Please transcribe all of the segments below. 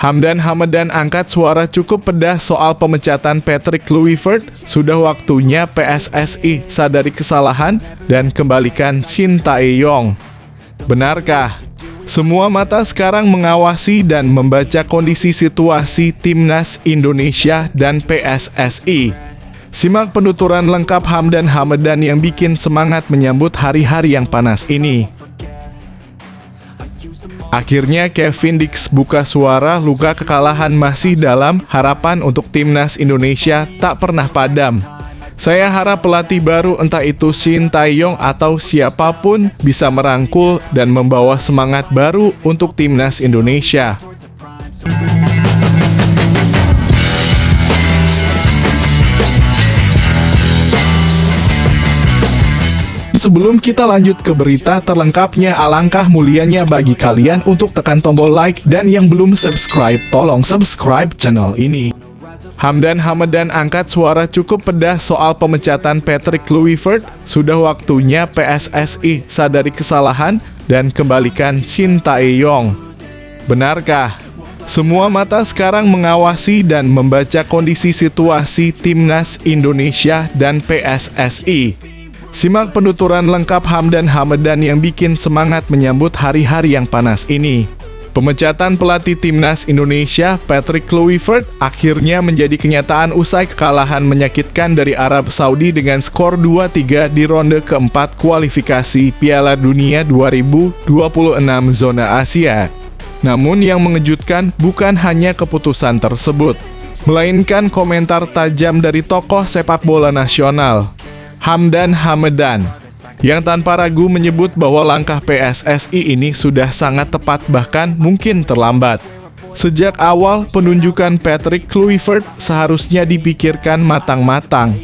Hamdan Hamadan angkat suara cukup pedas soal pemecatan Patrick Kluivert. Sudah waktunya PSSI sadari kesalahan dan kembalikan Shin Tae-yong. Benarkah? Semua mata sekarang mengawasi dan membaca kondisi situasi Timnas Indonesia dan PSSI. Simak penuturan lengkap Hamdan Hamadan yang bikin semangat menyambut hari-hari yang panas ini. Akhirnya Kevin Dix buka suara, luka kekalahan masih dalam, harapan untuk Timnas Indonesia tak pernah padam. Saya harap pelatih baru entah itu Shin Tae-yong atau siapapun bisa merangkul dan membawa semangat baru untuk Timnas Indonesia. Sebelum kita lanjut ke berita terlengkapnya, alangkah mulianya bagi kalian untuk tekan tombol like dan yang belum subscribe, tolong subscribe channel ini. Hamdan Hamadan angkat suara cukup pedas soal pemecatan Patrick Kluivert. Sudah waktunya PSSI sadari kesalahan dan kembalikan Shin Tae-yong. Benarkah? Semua mata sekarang mengawasi dan membaca kondisi situasi Timnas Indonesia dan PSSI. Simak penuturan lengkap Hamdan Hamadan yang bikin semangat menyambut hari-hari yang panas ini. Pemecatan pelatih Timnas Indonesia Patrick Kluivert akhirnya menjadi kenyataan usai kekalahan menyakitkan dari Arab Saudi dengan skor 2-3 di ronde keempat kualifikasi Piala Dunia 2026 zona Asia. Namun yang mengejutkan bukan hanya keputusan tersebut, melainkan komentar tajam dari tokoh sepak bola nasional, Hamdan Hamadan, yang tanpa ragu menyebut bahwa langkah PSSI ini sudah sangat tepat bahkan mungkin terlambat. Sejak awal penunjukan Patrick Kluivert seharusnya dipikirkan matang-matang.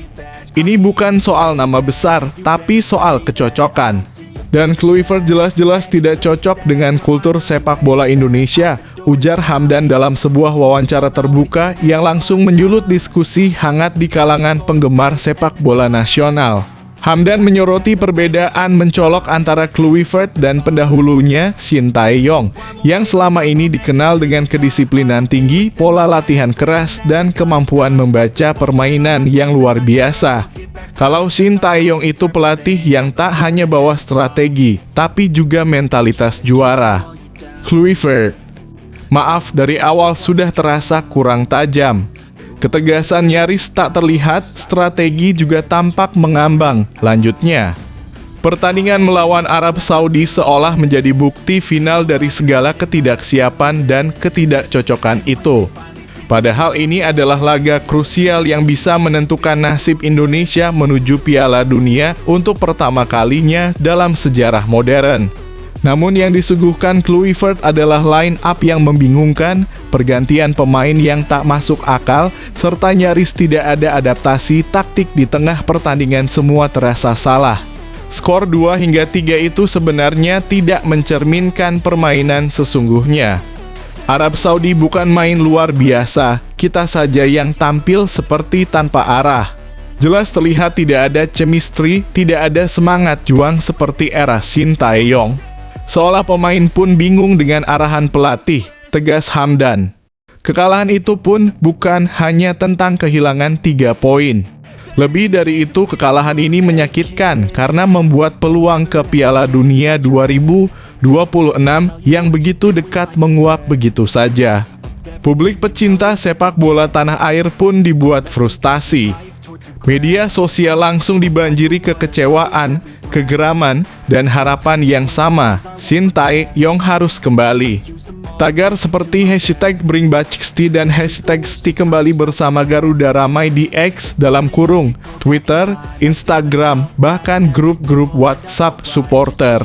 Ini bukan soal nama besar, tapi soal kecocokan. Dan Kluivert jelas-jelas tidak cocok dengan kultur sepak bola Indonesia, ujar Hamdan dalam sebuah wawancara terbuka yang langsung menyulut diskusi hangat di kalangan penggemar sepak bola nasional. Hamdan menyoroti perbedaan mencolok antara Kluivert dan pendahulunya Shin Tae-yong, yang selama ini dikenal dengan kedisiplinan tinggi, pola latihan keras, dan kemampuan membaca permainan yang luar biasa. Kalau Shin Tae-yong itu pelatih yang tak hanya bawa strategi, tapi juga mentalitas juara. Kluivert, maaf, dari awal sudah terasa kurang tajam. Ketegasan nyaris tak terlihat, strategi juga tampak mengambang. Lanjutnya, pertandingan melawan Arab Saudi seolah menjadi bukti final dari segala ketidaksiapan dan ketidakcocokan itu. Padahal ini adalah laga krusial yang bisa menentukan nasib Indonesia menuju Piala Dunia untuk pertama kalinya dalam sejarah modern. Namun yang disuguhkan Kluivert adalah line up yang membingungkan, pergantian pemain yang tak masuk akal, serta nyaris tidak ada adaptasi taktik di tengah pertandingan, semua terasa salah. Skor 2-3 itu sebenarnya tidak mencerminkan permainan sesungguhnya. Arab Saudi bukan main luar biasa, kita saja yang tampil seperti tanpa arah. Jelas terlihat tidak ada chemistry, tidak ada semangat juang seperti era Shin Tae-yong. Seolah pemain pun bingung dengan arahan pelatih, tegas Hamdan. Kekalahan itu pun bukan hanya tentang kehilangan 3 poin. Lebih dari itu, kekalahan ini menyakitkan karena membuat peluang ke Piala Dunia 2026 yang begitu dekat menguap begitu saja. Publik pecinta sepak bola tanah air pun dibuat frustasi. Media sosial langsung dibanjiri kekecewaan, kegeraman, dan harapan yang sama, Shin Tae-yong harus kembali. Tagar seperti hashtag #BringBackSti dan hashtag #Sti kembali bersama Garuda ramai di X dalam kurung, Twitter, Instagram, bahkan grup-grup WhatsApp supporter.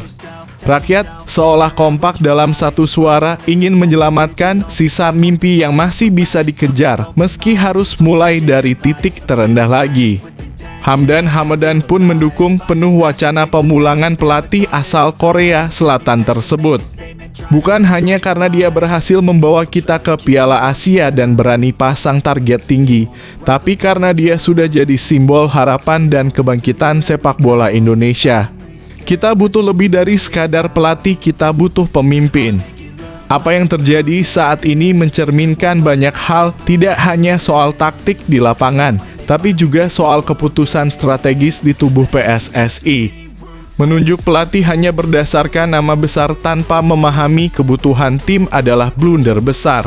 Rakyat seolah kompak dalam satu suara ingin menyelamatkan sisa mimpi yang masih bisa dikejar meski harus mulai dari titik terendah lagi. Hamdan Hamadan pun mendukung penuh wacana pemulangan pelatih asal Korea Selatan tersebut. Bukan hanya karena dia berhasil membawa kita ke Piala Asia dan berani pasang target tinggi, tapi karena dia sudah jadi simbol harapan dan kebangkitan sepak bola Indonesia. Kita butuh lebih dari sekadar pelatih, kita butuh pemimpin. Apa yang terjadi saat ini mencerminkan banyak hal, tidak hanya soal taktik di lapangan, tapi juga soal keputusan strategis di tubuh PSSI. Menunjuk pelatih hanya berdasarkan nama besar tanpa memahami kebutuhan tim adalah blunder besar.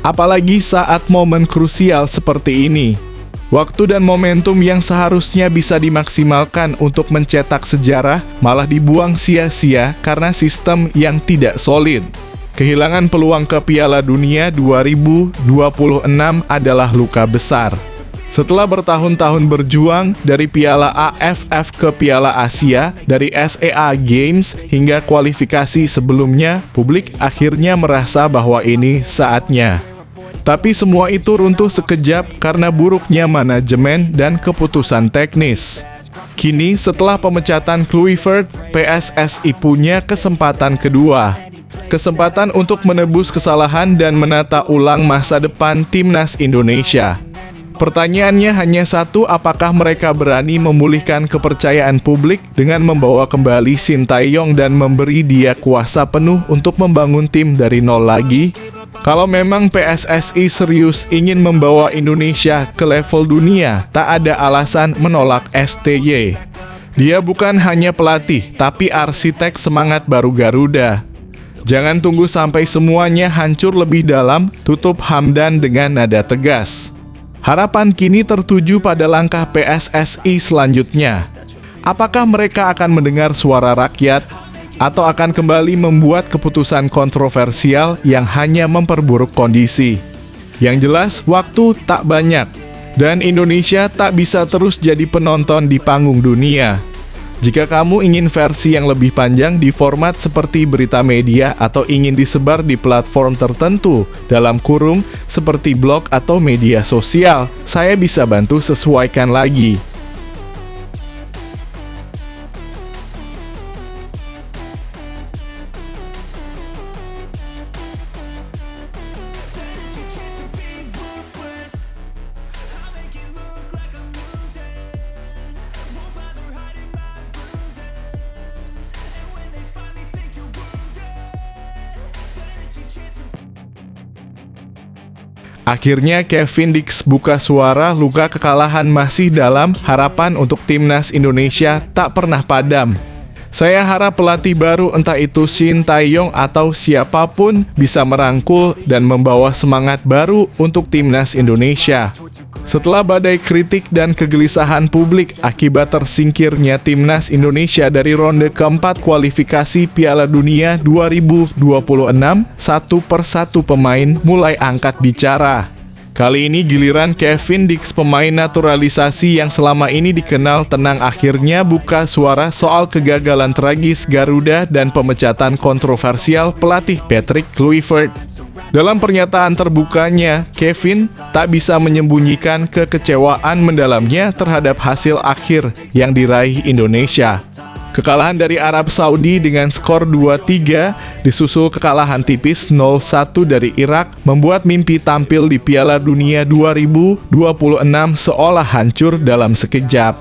Apalagi saat momen krusial seperti ini. Waktu dan momentum yang seharusnya bisa dimaksimalkan untuk mencetak sejarah malah dibuang sia-sia karena sistem yang tidak solid. Kehilangan peluang ke Piala Dunia 2026 adalah luka besar. Setelah bertahun-tahun berjuang dari Piala AFF ke Piala Asia, dari SEA Games hingga kualifikasi sebelumnya, publik akhirnya merasa bahwa ini saatnya. Tapi semua itu runtuh sekejap karena buruknya manajemen dan keputusan teknis. Kini setelah pemecatan Kluivert, PSSI punya kesempatan kedua. Kesempatan untuk menebus kesalahan dan menata ulang masa depan timnas Indonesia. Pertanyaannya hanya satu, apakah mereka berani memulihkan kepercayaan publik dengan membawa kembali Sintayong dan memberi dia kuasa penuh untuk membangun tim dari nol lagi? Kalau memang PSSI serius ingin membawa Indonesia ke level dunia, tak ada alasan menolak STY. Dia bukan hanya pelatih, tapi arsitek semangat baru Garuda. Jangan tunggu sampai semuanya hancur lebih dalam, tutup Hamdan dengan nada tegas. Harapan kini tertuju pada langkah PSSI selanjutnya. Apakah mereka akan mendengar suara rakyat, atau akan kembali membuat keputusan kontroversial yang hanya memperburuk kondisi? Yang jelas, waktu tak banyak, dan Indonesia tak bisa terus jadi penonton di panggung dunia. Jika kamu ingin versi yang lebih panjang di format seperti berita media atau ingin disebar di platform tertentu, dalam kurung seperti blog atau media sosial, saya bisa bantu sesuaikan lagi. Akhirnya Kevin Dix buka suara, luka kekalahan masih dalam, harapan untuk timnas Indonesia tak pernah padam. Saya harap pelatih baru, entah itu Sintayong atau siapapun, bisa merangkul dan membawa semangat baru untuk timnas Indonesia. Setelah badai kritik dan kegelisahan publik akibat tersingkirnya timnas Indonesia dari ronde keempat kualifikasi Piala Dunia 2026, satu persatu pemain mulai angkat bicara. Kali ini giliran Kevin Dix, pemain naturalisasi yang selama ini dikenal tenang, akhirnya buka suara soal kegagalan tragis Garuda dan pemecatan kontroversial pelatih Patrick Kluivert. Dalam pernyataan terbukanya, Kevin tak bisa menyembunyikan kekecewaan mendalamnya terhadap hasil akhir yang diraih Indonesia. Kekalahan dari Arab Saudi dengan skor 2-3 disusul kekalahan tipis 0-1 dari Irak membuat mimpi tampil di Piala Dunia 2026 seolah hancur dalam sekejap.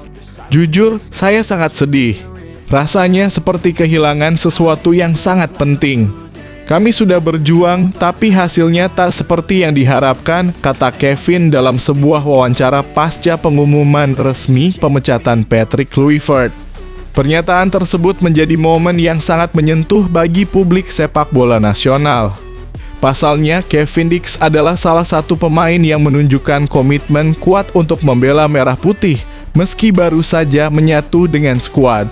Jujur, saya sangat sedih. Rasanya seperti kehilangan sesuatu yang sangat penting. Kami sudah berjuang, tapi hasilnya tak seperti yang diharapkan, kata Kevin dalam sebuah wawancara pasca pengumuman resmi pemecatan Patrick Kluivert. Pernyataan tersebut menjadi momen yang sangat menyentuh bagi publik sepak bola nasional. Pasalnya, Kevin Dix adalah salah satu pemain yang menunjukkan komitmen kuat untuk membela merah putih, meski baru saja menyatu dengan skuad.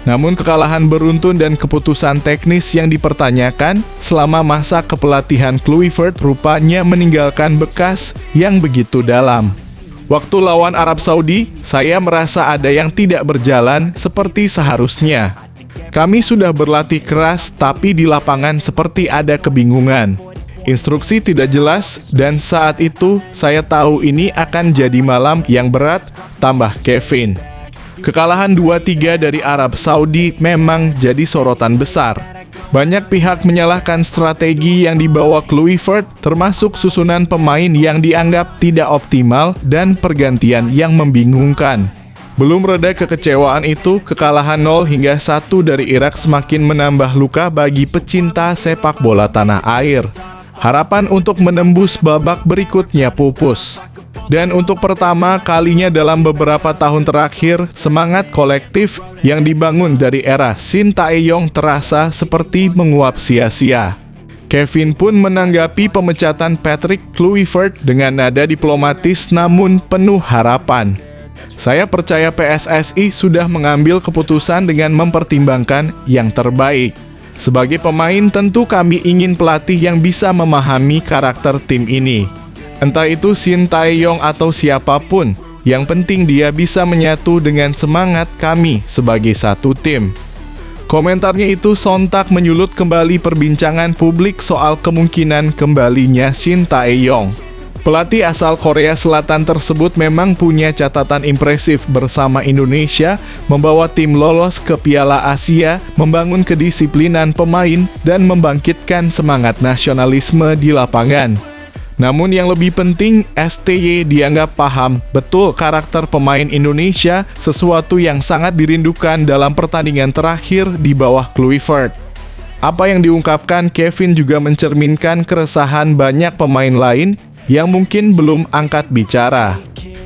Namun kekalahan beruntun dan keputusan teknis yang dipertanyakan selama masa kepelatihan Kluivert rupanya meninggalkan bekas yang begitu dalam. Waktu lawan Arab Saudi, saya merasa ada yang tidak berjalan seperti seharusnya. Kami sudah berlatih keras, tapi di lapangan seperti ada kebingungan. Instruksi tidak jelas, dan saat itu saya tahu ini akan jadi malam yang berat, tambah Kevin. Kekalahan 2-3 dari Arab Saudi memang jadi sorotan besar. Banyak pihak menyalahkan strategi yang dibawa Kluivert, termasuk susunan pemain yang dianggap tidak optimal dan pergantian yang membingungkan. Belum reda kekecewaan itu, kekalahan 0-1 dari Irak semakin menambah luka bagi pecinta sepak bola tanah air. Harapan untuk menembus babak berikutnya pupus. Dan untuk pertama kalinya dalam beberapa tahun terakhir, semangat kolektif yang dibangun dari era Shin Tae-yong terasa seperti menguap sia-sia. Kevin pun menanggapi pemecatan Patrick Kluivert dengan nada diplomatis namun penuh harapan. Saya percaya PSSI sudah mengambil keputusan dengan mempertimbangkan yang terbaik. Sebagai pemain tentu kami ingin pelatih yang bisa memahami karakter tim ini. Entah itu Shin Tae-yong atau siapapun, yang penting dia bisa menyatu dengan semangat kami sebagai satu tim. Komentarnya itu sontak menyulut kembali perbincangan publik soal kemungkinan kembalinya Shin Tae-yong. Pelatih asal Korea Selatan tersebut memang punya catatan impresif bersama Indonesia, membawa tim lolos ke Piala Asia, membangun kedisiplinan pemain, dan membangkitkan semangat nasionalisme di lapangan. Namun yang lebih penting, STY dianggap paham betul karakter pemain Indonesia, sesuatu yang sangat dirindukan dalam pertandingan terakhir di bawah Kluivert. Apa yang diungkapkan Kevin juga mencerminkan keresahan banyak pemain lain yang mungkin belum angkat bicara,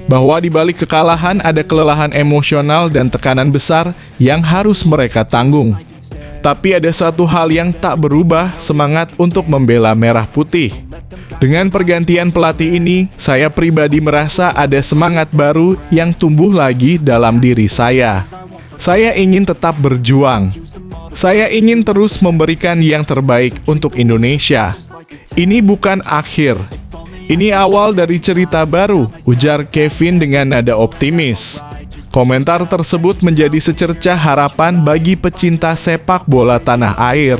bahwa di balik kekalahan ada kelelahan emosional dan tekanan besar yang harus mereka tanggung. Tapi ada satu hal yang tak berubah, semangat untuk membela merah putih. Dengan pergantian pelatih ini, saya pribadi merasa ada semangat baru yang tumbuh lagi dalam diri saya. Saya ingin tetap berjuang. Saya ingin terus memberikan yang terbaik untuk Indonesia. Ini bukan akhir. Ini awal dari cerita baru, ujar Kevin dengan nada optimis. Komentar tersebut menjadi secercah harapan bagi pecinta sepak bola tanah air.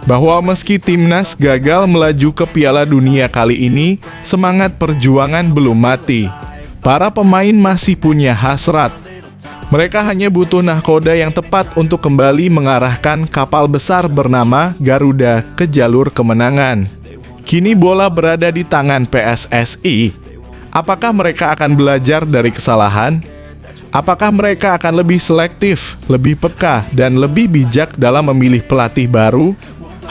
Bahwa meski timnas gagal melaju ke Piala Dunia kali ini, semangat perjuangan belum mati. Para pemain masih punya hasrat. Mereka hanya butuh nahkoda yang tepat untuk kembali mengarahkan kapal besar bernama Garuda ke jalur kemenangan. Kini bola berada di tangan PSSI. Apakah mereka akan belajar dari kesalahan? Apakah mereka akan lebih selektif, lebih peka, dan lebih bijak dalam memilih pelatih baru?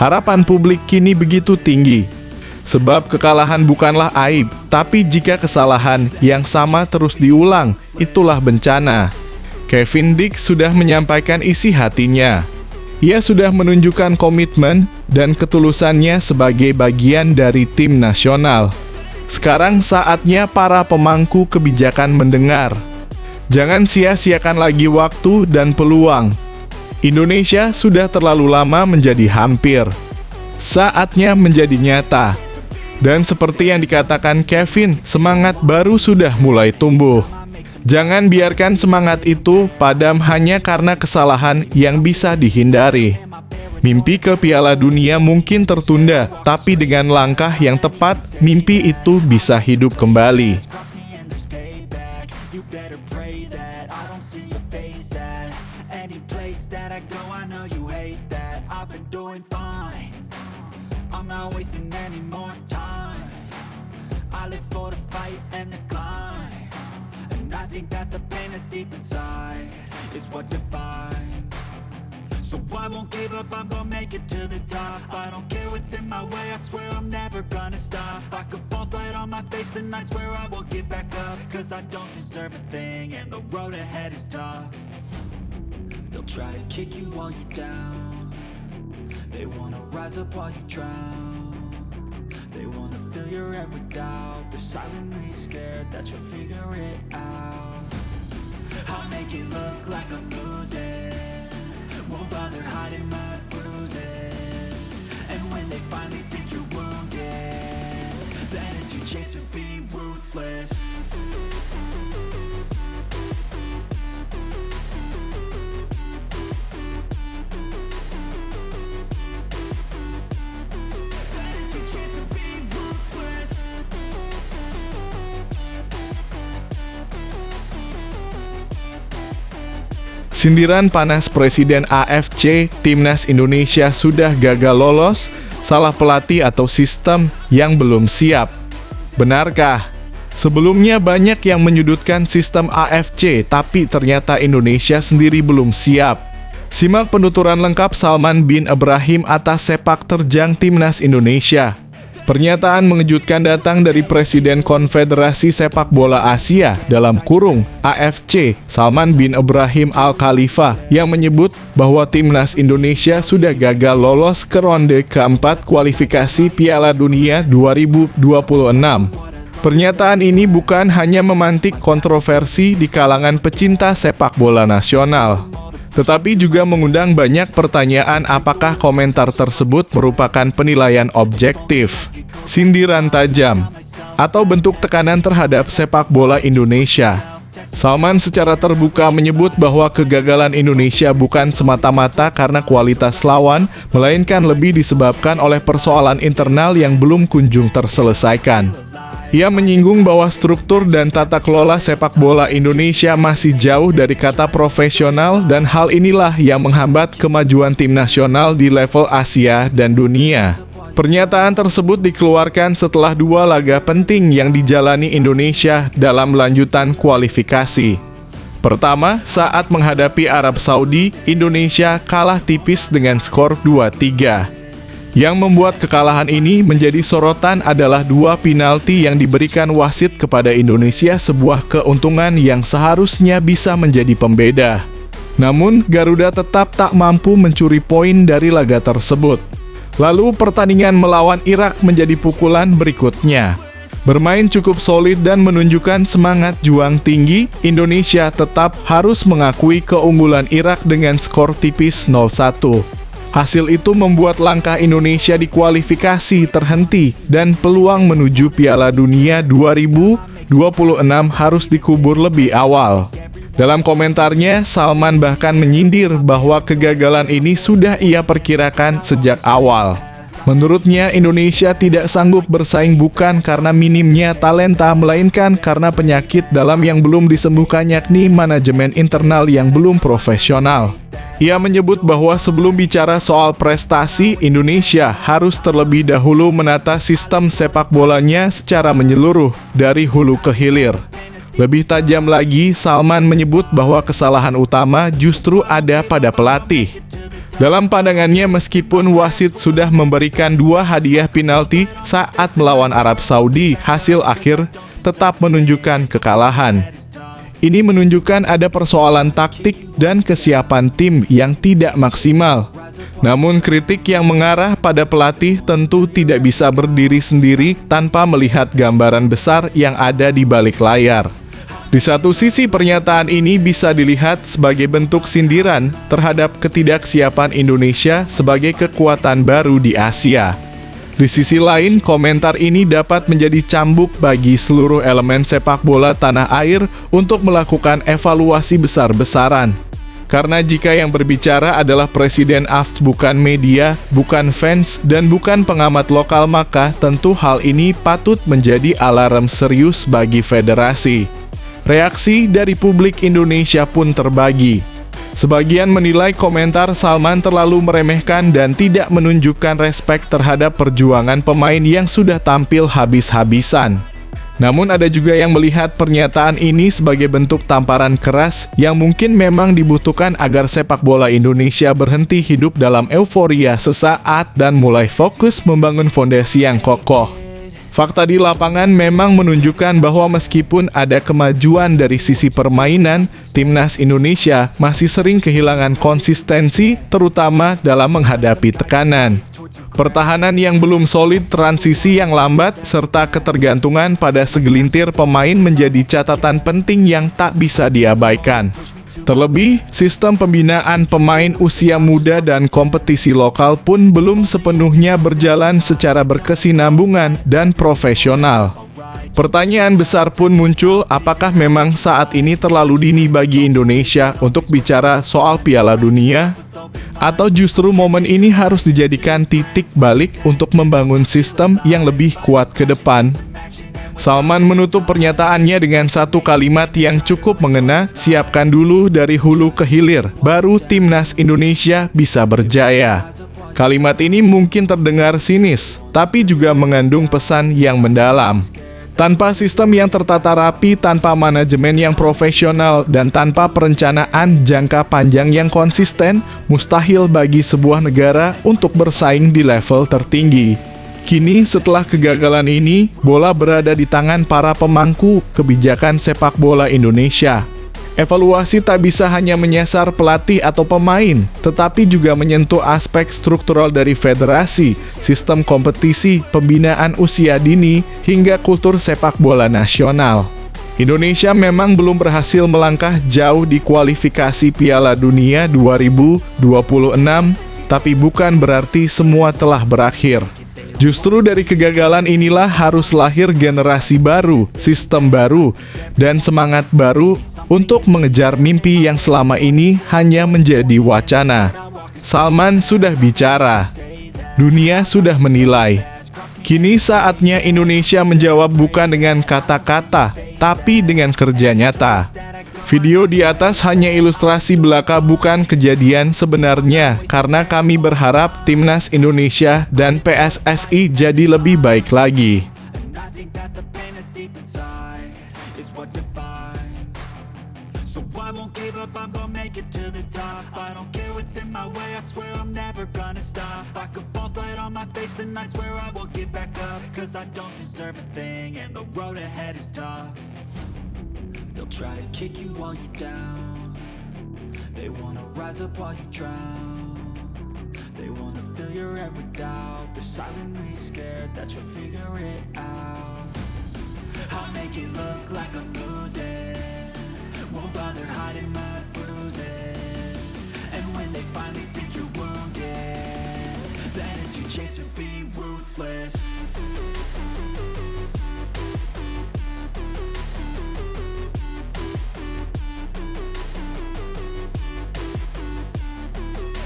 Harapan publik kini begitu tinggi. Sebab kekalahan bukanlah aib, tapi jika kesalahan yang sama terus diulang, itulah bencana. Kevin Dick sudah menyampaikan isi hatinya. Ia sudah menunjukkan komitmen dan ketulusannya sebagai bagian dari tim nasional. Sekarang saatnya para pemangku kebijakan mendengar. Jangan sia-siakan lagi waktu dan peluang. Indonesia sudah terlalu lama menjadi hampir. Saatnya menjadi nyata. Dan seperti yang dikatakan Kevin, semangat baru sudah mulai tumbuh. Jangan biarkan semangat itu padam hanya karena kesalahan yang bisa dihindari. Mimpi ke Piala Dunia mungkin tertunda, tapi dengan langkah yang tepat, mimpi itu bisa hidup kembali. I think that the pain that's deep inside is what defines. So I won't give up, I'm gonna make it to the top. I don't care what's in my way, I swear I'm never gonna stop. I could fall flat on my face and I swear I will get back up. Cause I don't deserve a thing and the road ahead is tough. They'll try to kick you while you're down. They wanna rise up while you drown. They wanna fill your head with doubt. They're silently scared that you'll figure it out. I'll make it look like I'm losing. Won't bother hiding my bruises. And when they finally think you're wounded, then it's your chance to be ruthless. Sindiran panas Presiden AFC, Timnas Indonesia sudah gagal lolos, salah pelatih atau sistem yang belum siap. Benarkah? Sebelumnya banyak yang menyudutkan sistem AFC, tapi ternyata Indonesia sendiri belum siap. Simak penuturan lengkap Salman bin Ibrahim atas sepak terjang Timnas Indonesia. Pernyataan mengejutkan datang dari Presiden Konfederasi Sepak Bola Asia (AFC), Salman bin Ibrahim Al Khalifa, yang menyebut bahwa Timnas Indonesia sudah gagal lolos ke ronde keempat kualifikasi Piala Dunia 2026. Pernyataan ini bukan hanya memantik kontroversi di kalangan pecinta sepak bola nasional, tetapi juga mengundang banyak pertanyaan apakah komentar tersebut merupakan penilaian objektif, sindiran tajam, atau bentuk tekanan terhadap sepak bola Indonesia. Salman secara terbuka menyebut bahwa kegagalan Indonesia bukan semata-mata karena kualitas lawan, melainkan lebih disebabkan oleh persoalan internal yang belum kunjung terselesaikan. Ia menyinggung bahwa struktur dan tata kelola sepak bola Indonesia masih jauh dari kata profesional dan hal inilah yang menghambat kemajuan tim nasional di level Asia dan dunia. Pernyataan tersebut dikeluarkan setelah 2 laga penting yang dijalani Indonesia dalam lanjutan kualifikasi. Pertama, saat menghadapi Arab Saudi, Indonesia kalah tipis dengan skor 2-3. Yang membuat kekalahan ini menjadi sorotan adalah 2 penalti yang diberikan wasit kepada Indonesia, sebuah keuntungan yang seharusnya bisa menjadi pembeda. Namun, Garuda tetap tak mampu mencuri poin dari laga tersebut. Lalu, pertandingan melawan Irak menjadi pukulan berikutnya. Bermain cukup solid dan menunjukkan semangat juang tinggi, Indonesia tetap harus mengakui keunggulan Irak dengan skor tipis 0-1. Hasil itu membuat langkah Indonesia di kualifikasi terhenti dan peluang menuju Piala Dunia 2026 harus dikubur lebih awal. Dalam komentarnya, Salman bahkan menyindir bahwa kegagalan ini sudah ia perkirakan sejak awal. Menurutnya, Indonesia tidak sanggup bersaing bukan karena minimnya talenta, melainkan karena penyakit dalam yang belum disembuhkan, yakni manajemen internal yang belum profesional. Ia menyebut bahwa sebelum bicara soal prestasi, Indonesia harus terlebih dahulu menata sistem sepak bolanya secara menyeluruh, dari hulu ke hilir. Lebih tajam lagi, Salman menyebut bahwa kesalahan utama justru ada pada pelatih. Dalam pandangannya, meskipun wasit sudah memberikan 2 hadiah penalti saat melawan Arab Saudi, hasil akhir tetap menunjukkan kekalahan. Ini menunjukkan ada persoalan taktik dan kesiapan tim yang tidak maksimal. Namun kritik yang mengarah pada pelatih tentu tidak bisa berdiri sendiri tanpa melihat gambaran besar yang ada di balik layar. Di satu sisi, pernyataan ini bisa dilihat sebagai bentuk sindiran terhadap ketidaksiapan Indonesia sebagai kekuatan baru di Asia. Di sisi lain, komentar ini dapat menjadi cambuk bagi seluruh elemen sepak bola tanah air untuk melakukan evaluasi besar-besaran. Karena jika yang berbicara adalah Presiden AFC, bukan media, bukan fans, dan bukan pengamat lokal, maka tentu hal ini patut menjadi alarm serius bagi federasi. Reaksi dari publik Indonesia pun terbagi. Sebagian menilai komentar Salman terlalu meremehkan dan tidak menunjukkan respek terhadap perjuangan pemain yang sudah tampil habis-habisan. Namun ada juga yang melihat pernyataan ini sebagai bentuk tamparan keras yang mungkin memang dibutuhkan agar sepak bola Indonesia berhenti hidup dalam euforia sesaat dan mulai fokus membangun fondasi yang kokoh. Fakta di lapangan memang menunjukkan bahwa meskipun ada kemajuan dari sisi permainan, Timnas Indonesia masih sering kehilangan konsistensi, terutama dalam menghadapi tekanan. Pertahanan yang belum solid, transisi yang lambat, serta ketergantungan pada segelintir pemain menjadi catatan penting yang tak bisa diabaikan. Terlebih, sistem pembinaan pemain usia muda dan kompetisi lokal pun belum sepenuhnya berjalan secara berkesinambungan dan profesional. Pertanyaan besar pun muncul, apakah memang saat ini terlalu dini bagi Indonesia untuk bicara soal Piala Dunia? Atau justru momen ini harus dijadikan titik balik untuk membangun sistem yang lebih kuat ke depan? Salman menutup pernyataannya dengan satu kalimat yang cukup mengena, siapkan dulu dari hulu ke hilir, baru Timnas Indonesia bisa berjaya. Kalimat ini mungkin terdengar sinis, tapi juga mengandung pesan yang mendalam. Tanpa sistem yang tertata rapi, tanpa manajemen yang profesional, dan tanpa perencanaan jangka panjang yang konsisten, mustahil bagi sebuah negara untuk bersaing di level tertinggi. Kini, setelah kegagalan ini, bola berada di tangan para pemangku kebijakan sepak bola Indonesia. Evaluasi tak bisa hanya menyasar pelatih atau pemain, tetapi juga menyentuh aspek struktural dari federasi, sistem kompetisi, pembinaan usia dini, hingga kultur sepak bola nasional. Indonesia memang belum berhasil melangkah jauh di kualifikasi Piala Dunia 2026, tapi bukan berarti semua telah berakhir. Justru dari kegagalan inilah harus lahir generasi baru, sistem baru, dan semangat baru untuk mengejar mimpi yang selama ini hanya menjadi wacana. Salman sudah bicara, dunia sudah menilai. Kini saatnya Indonesia menjawab bukan dengan kata-kata, tapi dengan kerja nyata. Video di atas hanya ilustrasi belaka, bukan kejadian sebenarnya, karena kami berharap Timnas Indonesia dan PSSI jadi lebih baik lagi. I won't give up, I'm gonna make it to the top. I don't care what's in my way, I swear I'm never gonna stop. I could fall flat on my face and I swear I will get back up. Cause I don't deserve a thing and the road ahead is tough. They'll try to kick you while you're down. They wanna rise up while you drown. They wanna fill your head with doubt. They're silently scared that you'll figure it out. I'll make it look like I'm losing. Won't bother hiding my bruises. And when they finally think you're wounded, then it's your chance to be ruthless.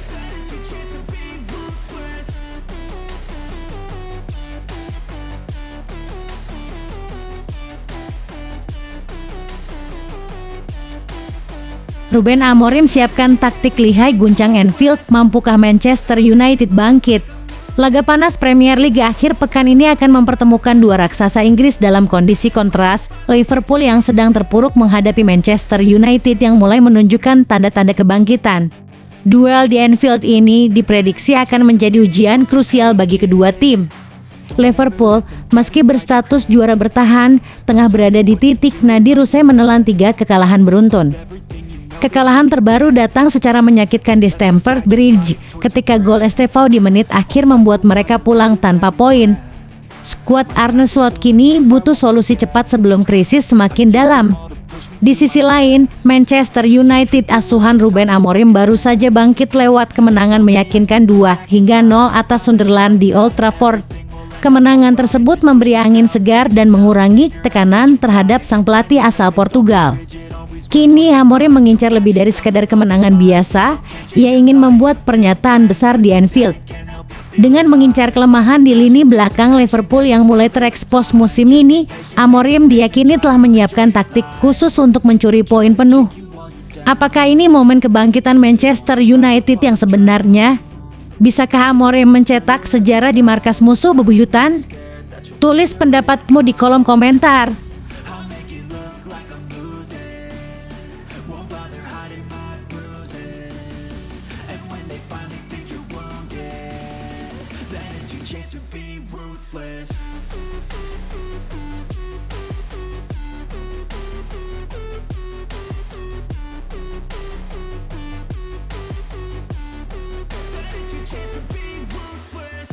Then it's your chance to be ruthless. Ruben Amorim siapkan taktik lihai guncang Anfield, mampukah Manchester United bangkit? Laga panas Premier League akhir pekan ini akan mempertemukan dua raksasa Inggris dalam kondisi kontras. Liverpool yang sedang terpuruk menghadapi Manchester United yang mulai menunjukkan tanda-tanda kebangkitan. Duel di Anfield ini diprediksi akan menjadi ujian krusial bagi kedua tim. Liverpool, meski berstatus juara bertahan, tengah berada di titik nadir usai menelan 3 kekalahan beruntun. Kekalahan terbaru datang secara menyakitkan di Stamford Bridge ketika gol Estevao di menit akhir membuat mereka pulang tanpa poin. Skuad Arne Slot kini butuh solusi cepat sebelum krisis semakin dalam. Di sisi lain, Manchester United asuhan Ruben Amorim baru saja bangkit lewat kemenangan meyakinkan 2-0 atas Sunderland di Old Trafford. Kemenangan tersebut memberi angin segar dan mengurangi tekanan terhadap sang pelatih asal Portugal. Kini Amorim mengincar lebih dari sekadar kemenangan biasa, ia ingin membuat pernyataan besar di Anfield. Dengan mengincar kelemahan di lini belakang Liverpool yang mulai terekspos musim ini, Amorim diyakini telah menyiapkan taktik khusus untuk mencuri poin penuh. Apakah ini momen kebangkitan Manchester United yang sebenarnya? Bisakah Amorim mencetak sejarah di markas musuh bebuyutan? Tulis pendapatmu di kolom komentar. Chance to be ruthless. It's your chance to be ruthless.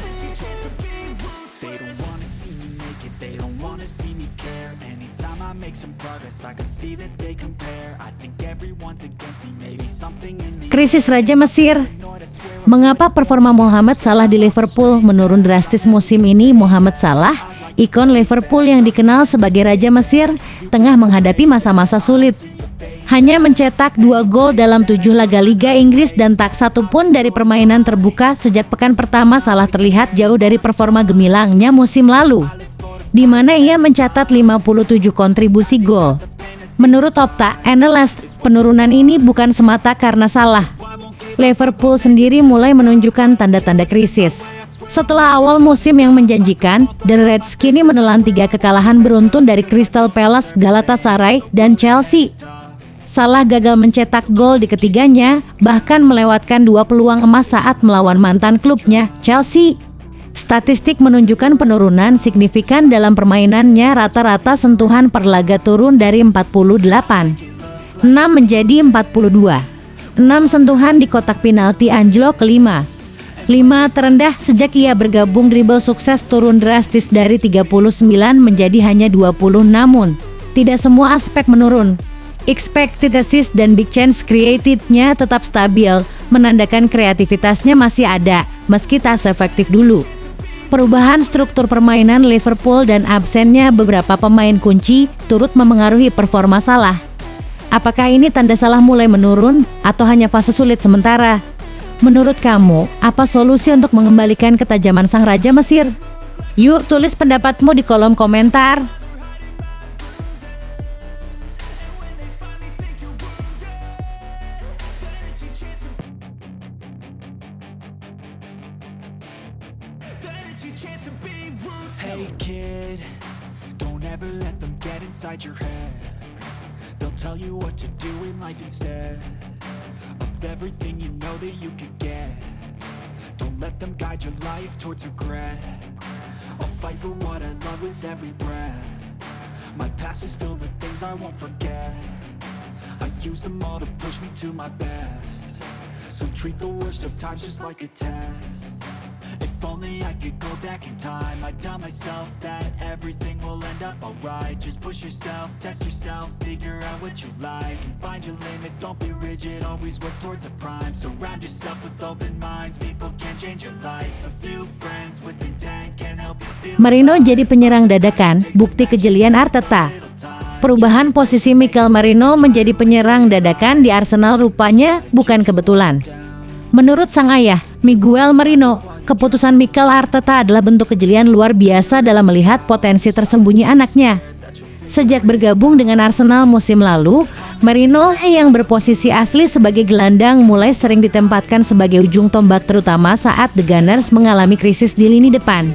It's your chance to be ruthless. They don't wanna see me make it, they don't wanna see me care. Anytime I make some progress, I can see that they compare. I think everyone's against me, maybe something in the Krisis Raja Mesir. Mengapa performa Mohamed Salah di Liverpool menurun drastis musim ini? Mohamed Salah, ikon Liverpool yang dikenal sebagai Raja Mesir, tengah menghadapi masa-masa sulit. Hanya mencetak 2 gol dalam 7 laga Liga Inggris dan tak satu pun dari permainan terbuka. Sejak pekan pertama Salah terlihat jauh dari performa gemilangnya musim lalu, di mana ia mencatat 57 kontribusi gol. Menurut Opta Analyst, penurunan ini bukan semata karena salah. Liverpool sendiri mulai menunjukkan tanda-tanda krisis. Setelah awal musim yang menjanjikan, The Reds kini menelan 3 kekalahan beruntun dari Crystal Palace, Galatasaray, dan Chelsea. Salah gagal mencetak gol di ketiganya, bahkan melewatkan 2 peluang emas saat melawan mantan klubnya, Chelsea. Statistik menunjukkan penurunan signifikan dalam permainannya, rata-rata sentuhan per laga turun dari 48, 6 menjadi 42. 6 sentuhan di kotak penalti anjlok ke-5. 5 terendah sejak ia bergabung. Dribble sukses turun drastis dari 39 menjadi hanya 20, namun tidak semua aspek menurun. Expected assist dan big chance created-nya tetap stabil, menandakan kreativitasnya masih ada, meski tak seefektif dulu. Perubahan struktur permainan Liverpool dan absennya beberapa pemain kunci turut memengaruhi performa Salah. Apakah ini tanda Salah mulai menurun atau hanya fase sulit sementara? Menurut kamu, apa solusi untuk mengembalikan ketajaman sang Raja Mesir? Yuk tulis pendapatmu di kolom komentar. Hey kid, don't ever let them get inside your head. They'll tell you what to do in life instead of everything you know that you could get. Don't let them guide your life towards regret. I'll fight for what I love with every breath. My past is filled with things I won't forget. I use them all to push me to my best. So treat the worst of times just like a test. If only I could go back in time, I'd tell myself that everything will end up alright. Just push yourself, test yourself, figure out what you like, and find your limits, don't be rigid, always work towards a prime. Surround yourself with open minds, people can change your life. A few friends with intent can help you feel. Merino jadi penyerang dadakan, bukti kejelian Arteta. Perubahan posisi Mikel Merino menjadi penyerang dadakan di Arsenal rupanya bukan kebetulan. Menurut sang ayah, Miguel Merino, keputusan Mikel Arteta adalah bentuk kejelian luar biasa dalam melihat potensi tersembunyi anaknya. Sejak bergabung dengan Arsenal musim lalu, Merino yang berposisi asli sebagai gelandang mulai sering ditempatkan sebagai ujung tombak, terutama saat The Gunners mengalami krisis di lini depan.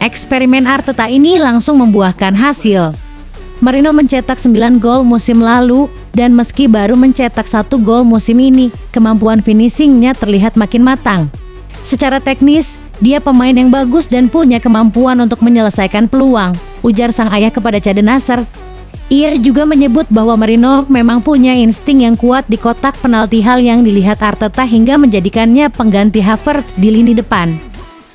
Eksperimen Arteta ini langsung membuahkan hasil. Merino mencetak 9 gol musim lalu, dan meski baru mencetak 1 gol musim ini, kemampuan finishingnya terlihat makin matang. Secara teknis, dia pemain yang bagus dan punya kemampuan untuk menyelesaikan peluang, ujar sang ayah kepada Cade Nasser. Ia juga menyebut bahwa Merino memang punya insting yang kuat di kotak penalti, hal yang dilihat Arteta hingga menjadikannya pengganti Havertz di lini depan.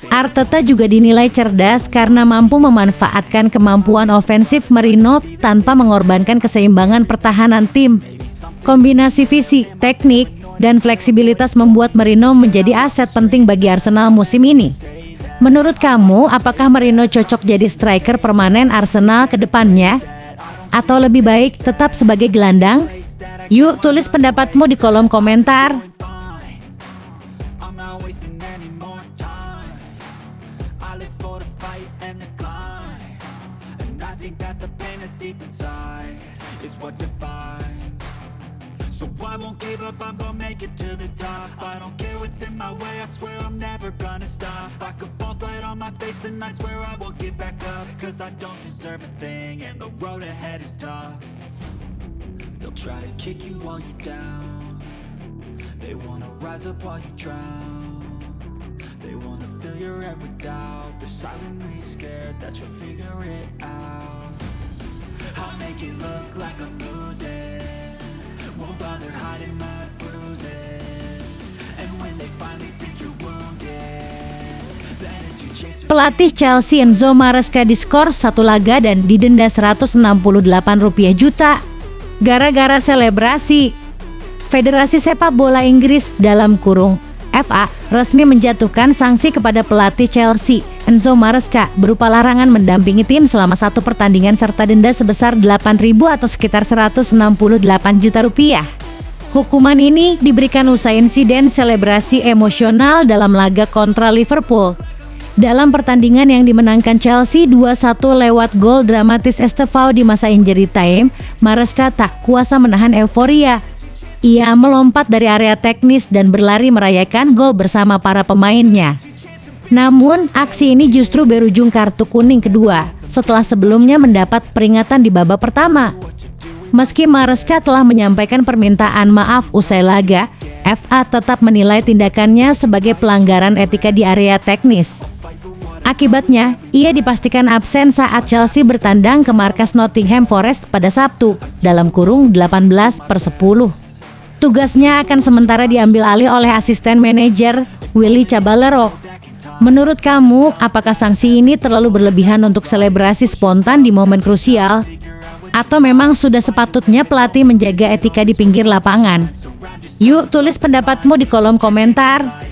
Arteta juga dinilai cerdas karena mampu memanfaatkan kemampuan ofensif Merino tanpa mengorbankan keseimbangan pertahanan tim. Kombinasi visi, teknik, dan fleksibilitas membuat Merino menjadi aset penting bagi Arsenal musim ini. Menurut kamu, apakah Merino cocok jadi striker permanen Arsenal ke depannya? Atau lebih baik tetap sebagai gelandang? Yuk tulis pendapatmu di kolom komentar. I'm not wasting any more time. I live for the fight and the climb, and I think that the pain that's deep inside is what defines. So I won't give up, I'm gonna make it to the top. I don't care what's in my way, I swear I'm never gonna stop. I could fall flat on my face and I swear I will get back up, cause I don't deserve a thing and the road ahead is tough. They'll try to kick you while you're down, they wanna rise up while you drown. They wanna fill your head with doubt, they're silently scared that you'll figure it out. I'll make it look like I'm losing, won't bother hiding my bruises, and when they finally think you're wounded, then it's your chance to... Pelatih Chelsea Enzo Maresca diskor 1 laga dan didenda Rp168 juta gara-gara selebrasi. Federasi Sepak Bola Inggris dalam kurung FA resmi menjatuhkan sanksi kepada pelatih Chelsea Enzo Maresca berupa larangan mendampingi tim selama 1 pertandingan serta denda sebesar 8.000 atau sekitar Rp168 juta. Hukuman ini diberikan usai insiden selebrasi emosional dalam laga kontra Liverpool. Dalam pertandingan yang dimenangkan Chelsea 2-1 lewat gol dramatis Estevao di masa injury time, Maresca tak kuasa menahan euforia. Ia melompat dari area teknis dan berlari merayakan gol bersama para pemainnya. Namun, aksi ini justru berujung kartu kuning kedua, setelah sebelumnya mendapat peringatan di babak pertama. Meski Maresca telah menyampaikan permintaan maaf usai laga, FA tetap menilai tindakannya sebagai pelanggaran etika di area teknis. Akibatnya, ia dipastikan absen saat Chelsea bertandang ke markas Nottingham Forest pada Sabtu, dalam kurung 18/10. Tugasnya akan sementara diambil alih oleh asisten manajer Willy Caballero. Menurut kamu, apakah sanksi ini terlalu berlebihan untuk selebrasi spontan di momen krusial? Atau memang sudah sepatutnya pelatih menjaga etika di pinggir lapangan? Yuk tulis pendapatmu di kolom komentar.